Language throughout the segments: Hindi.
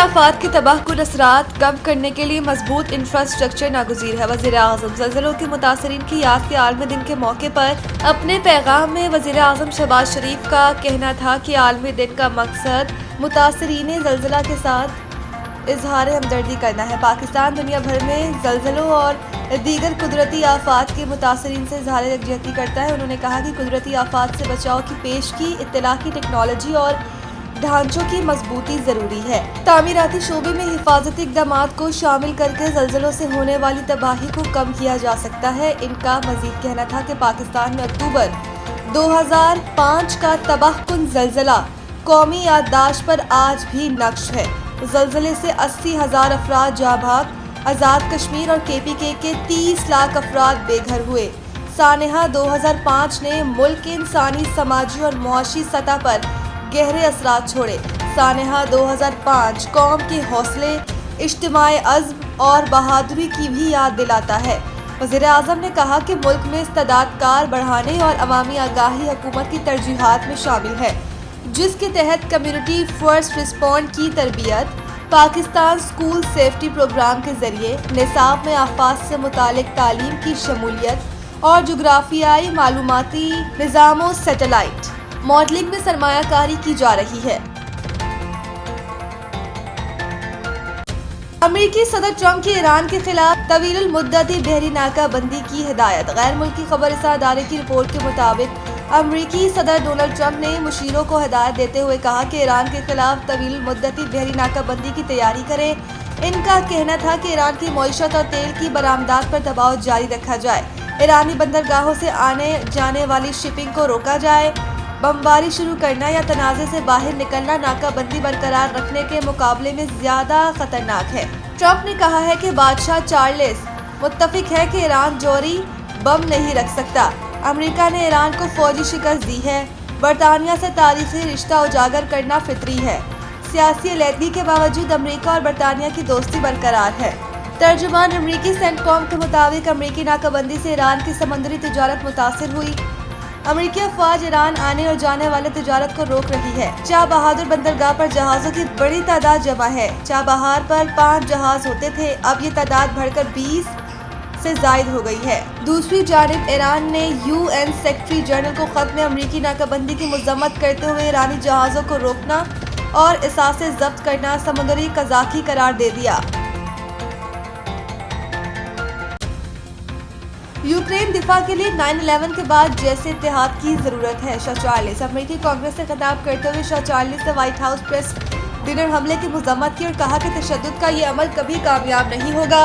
आफात के तबाहकुन असरात कम करने के लिए मजबूत इंफ्रास्ट्रक्चर नागुज़ीर है। वज़ीर-ए-आज़म ज़लज़लों के मुतासरीन की याद के आलमी दिन के मौके पर अपने पैगाम में वज़ीर-ए-आज़म शहबाज शरीफ का कहना था कि आलमी दिन का मकसद मुतासरीन ज़लज़ला के साथ इजहार हमदर्दी करना है। पाकिस्तान दुनिया भर में ज़लज़लों और दीगर कुदरती आफात के मुतासरीन से इजहार यकजहती करता है। उन्होंने कहा कि कुदरती आफात से बचाव की पेशगी, इत्तलाही टेक्नोलॉजी और ढांचों की मजबूती जरूरी है। तामीराती शोबे में हिफाजती इक़दामात को शामिल करके ज़लज़लों से होने वाली तबाही को कम किया जा सकता है। इनका मजीद कहना था कि पाकिस्तान में अक्टूबर 2005 का तबाहकुन ज़लज़ला कौमी याददाश्त पर आज भी नक्श है। ज़लज़ले से 80,000 अफराद जाँ भाग, आज़ाद कश्मीर और KPK के 30 लाख अफराद बेघर हुए। सानहा 2005 ने मुल्क के इंसानी, समाजी और मुआशी सतह पर गहरे असरात छोड़े। सानहा 2005 कौम के हौसले, इज्तिमाई अज़्म और बहादुरी की भी याद दिलाता है। वज़ीर-ए-आज़म ने कहा कि मुल्क में इस्तेदाद कार बढ़ाने और अवामी आगाही हुकूमत की तरजीहात में शामिल है, जिसके तहत कम्युनिटी फर्स्ट रिस्पॉन्ड की तरबियत, पाकिस्तान स्कूल सेफ्टी प्रोग्राम के जरिए निसाब में आफात से मुतालिक तालीम की शमूलियत और जुग्राफियाई मालूमाती निज़ामों सैटेलाइट मॉडलिंग में सरमायाकारी की जा रही है। अमेरिकी सदर ट्रंप की ईरान के खिलाफ तवील मुद्दती बहरी नाकाबंदी की हिदायत। गैर मुल्की खबरसां अदारे की रिपोर्ट के मुताबिक अमेरिकी सदर डोनाल्ड ट्रंप ने मुशीरों को हिदायत देते हुए कहा कि ईरान के खिलाफ तवील मुद्दती बहरी नाकाबंदी की तैयारी करें। इनका कहना था कि ईरान की मईशत और तेल की बरामदात पर दबाव जारी रखा जाए, ईरानी बंदरगाहों से आने जाने वाली शिपिंग को रोका जाए, बमबारी शुरू करना या तनाज़े से बाहर निकलना नाकाबंदी बरकरार रखने के मुकाबले में ज्यादा खतरनाक है। ट्रंप ने कहा है कि बादशाह चार्ल्स मुत्तफिक है कि ईरान जोहरी बम नहीं रख सकता। अमेरिका ने ईरान को फौजी शिकस्त दी है। बरतानिया से तारीखी रिश्ता उजागर करना फितरी है। सियासी अलहदगी के बावजूद अमेरिका और बरतानिया की दोस्ती बरकरार है। तर्जुमान अमेरिकी सेंटकॉम के मुताबिक अमेरिकी नाकाबंदी से ईरान की समुद्री तिजारत मुतासिर हुई। अमेरिकी अफवाज ईरान आने और जाने वाले तिजारत को रोक रही है। चाह बहादुर बंदरगाह पर जहाज़ों की बड़ी तादाद जमा है। चाह बहार पर 5 जहाज होते थे, अब ये तादाद बढ़कर 20 से जायद हो गई है। दूसरी जानिब ईरान ने UN सेक्रेटरी जनरल को खत में अमेरिकी नाकाबंदी की मजम्मत करते हुए ईरानी जहाज़ों को रोकना और असासे जब्त करना समुद्री कज़ाकी करार दे दिया। यूक्रेन दिफा के लिए 9/11 के बाद जैसे इत्तेहाद की जरूरत है। शाह चार्ल्स अमेरिकी कांग्रेस से खिताब करते हुए शाह चार्ल्स ने व्हाइट हाउस प्रेस डिनर हमले की मजम्मत की और कहा कि तशद्दुद का ये अमल कभी कामयाब नहीं होगा।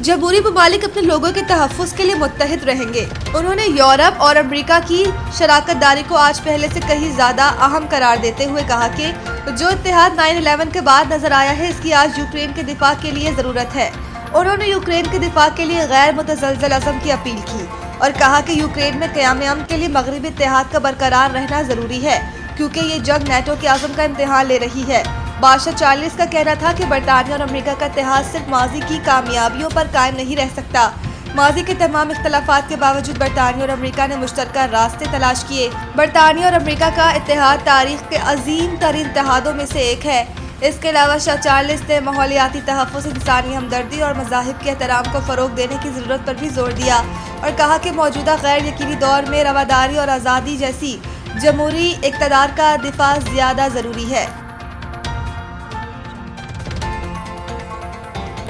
जमहूरी ममालिक अपने लोगों के तहफ़्फ़ुज़ के लिए मुत्तहिद रहेंगे। उन्होंने यूरोप और अमेरिका की शराकत दारी को आज पहले से कहीं ज्यादा अहम करार देते हुए कहा कि जो इत्तेहाद 9/11 के बाद नजर आया है, इसकी आज यूक्रेन के दिफा के लिए जरूरत है। उन्होंने यूक्रेन के दिफा के लिए गैर मुतज़लज़ल अज़म की अपील की और कहा कि यूक्रेन में क़याम के लिए मगरबी इत्तेहाद का बरकरार रहना जरूरी है, क्योंकि ये जंग नेटो के आज़म का इम्तिहान ले रही है। बादशाह चार्ल्स का कहना था कि बरतानिया और अमेरिका का इत्तेहाद सिर्फ माजी की कामयाबियों पर कायम नहीं रह सकता। माजी के तमाम इख्तलाफात के बावजूद बरतानिया और अमेरिका ने मुश्तरका रास्ते तलाश किए। बरतानिया और अमेरिका का इत्तेहाद तारीख के अजीम तरीन इत्तेहादों में से एक है। इसके अलावा शाह चार्ल्स ने माहौलियाती तहफ़्फ़ुज़, इंसानी हमदर्दी और मज़ाहिब के एहतराम को फ़रोग़ देने की ज़रूरत पर भी जोर दिया और कहा कि मौजूदा गैर यकीनी दौर में रवादारी और आज़ादी जैसी जमहूरी इक़्तिदार का दिफा ज़्यादा ज़रूरी है।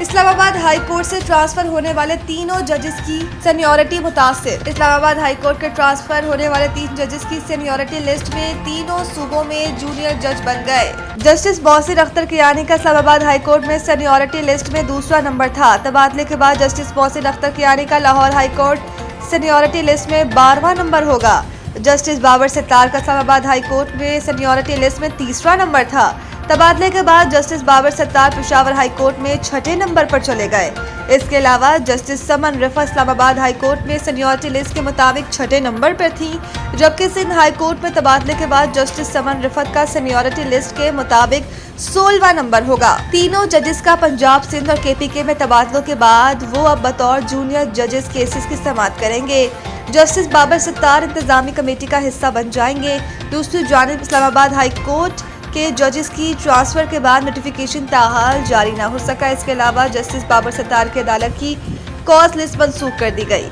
इस्लामाबाद हाई कोर्ट से ट्रांसफर होने वाले तीनों जजेस की सीनियरिटी मुतासिर। इस्लामाबाद हाई कोर्ट के ट्रांसफर होने वाले 3 जजेस की सीनियरिटी लिस्ट में तीनों सूबों में जूनियर जज बन गए। जस्टिस बॉसिर अख्तर कियानी का इस्लामाबाद हाई कोर्ट में सीनियरिटी लिस्ट में दूसरा नंबर था। तबादले के बाद जस्टिस बॉसिर अख्तर कियानी का Lahore high court seniority list में 12वां नंबर होगा। जस्टिस बाबर सित्तार का इस्लामाबाद हाई कोर्ट में सीनियरिटी लिस्ट में तीसरा नंबर था। तबादले के बाद justice Babar Sattar Peshawar high court में 6ठे नंबर पर चले गए। इसके अलावा justice Saman Rafat Islamabad high court में सीनियरिटी लिस्ट के मुताबिक 6ठे नंबर पर थी, जबकि सिंध हाई कोर्ट में तबादले के बाद जस्टिस समन रिफत का सीनियरिटी लिस्ट के मुताबिक 16वां नंबर होगा। तीनों जजेस का पंजाब, सिंध और KPK में तबादलों के बाद वो अब बतौर जूनियर जजेस केसेस की समाअत करेंगे। जस्टिस बाबर सित्तार इंतजामी कमेटी का हिस्सा बन जाएंगे। दूसरी जानिब इस्लामाबाद हाई कोर्ट के जजेस की ट्रांसफर के बाद नोटिफिकेशन ताहाल जारी न हो सका। इसके अलावा जस्टिस बाबर सत्तार की अदालत की कॉज लिस्ट मनसूख कर दी गई।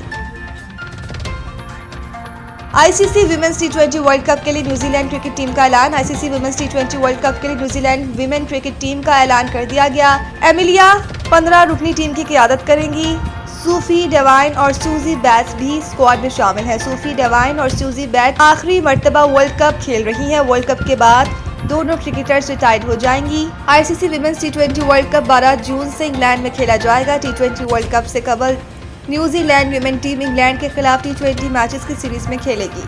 आईसीसी विमेंस टी20 वर्ल्ड कप के लिए न्यूजीलैंड क्रिकेट टीम का ऐलान। आईसीसी विमेंस टी20 वर्ल्ड कप के लिए न्यूजीलैंड विमेन क्रिकेट टीम का ऐलान कर दिया गया। एमिलिया 15 रुकनी टीम की क़यादत करेंगी। सूफी डेवाइन और सूजी बैट्स भी स्क्वाड में शामिल हैं। सूफी डेवाइन और सूजी बैट आखिरी मर्तबा वर्ल्ड कप खेल रही हैं। वर्ल्ड कप के बाद दोनों क्रिकेटर्स रिटायर्ड हो जाएंगी। आईसीसी विमेंस टी20 वर्ल्ड कप 12 जून से इंग्लैंड में खेला जाएगा। टी20 वर्ल्ड कप से कबल न्यूजीलैंड विमेन टीम इंग्लैंड के खिलाफ टी20 मैचेस की सीरीज में खेलेगी।